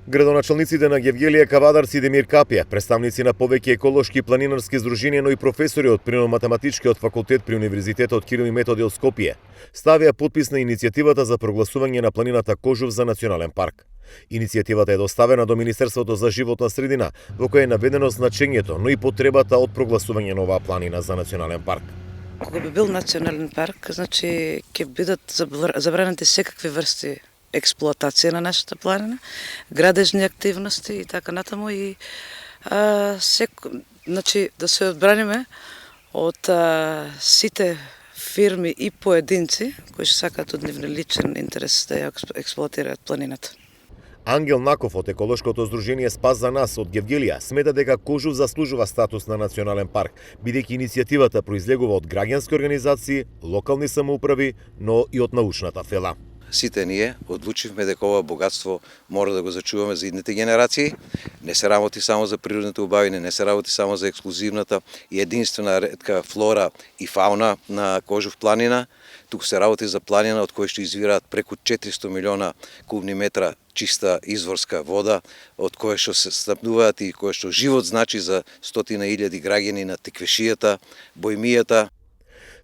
Градоначалниците на Гевгелија Кавадарци и Демир Капија, представници на повеќе еколошки и планинарски здруженија, но и професори од Природно-математичкиот факултет при Универзитетот Кирил и Методи од Скопје, ставија подпис на иницијативата за прогласување на планината Кожув за национален парк. Иницијативата е доставена до Министерството за животна средина, во која е наведено значењето, но и потребата од прогласување на оваа планина за национален парк. Кога би бил национален парк, значи ќе бидат забранети секакви врсти експлоатација на нашата планина, градежни активности и така натаму и значи да се одбраниме од сите фирми и поединци кои сакаат од нивен личен интерес да ја експлоатираат планината. Ангел Наков од еколошкото здружение Спас за нас од Гевгелија смета дека Кожув заслужува статус на национален парк, бидејќи иницијативата произлегува од граѓански организации, локални самоуправи, но и од научната фела. Сите ние одлучивме дека ова богатство мора да го зачуваме за идните генерации. Не се работи само за природните убавини, не се работи само за ексклузивната и единствена ретка флора и фауна на Кожув планина. Туку се работи за планина од која што извираат преку 400 милиона кубни метра чиста изворска вода, од која што се снабдуваат и која што живот значи за стотина илјади граѓани на Теквешијата, Бојмијата.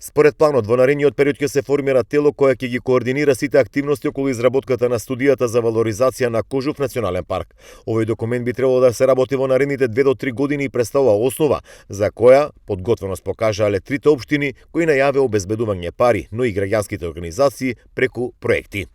Според планот, во наредниот период ќе се формира тело кое ќе ги координира сите активности околу изработката на студијата за валоризација на Кожув национален парк. Овој документ би требало да се работи во наредните 2 до 3 години и представува основа за која подготвеност покажале трите општини кои најаве обезбедување пари, но и граѓанските организации преку проекти.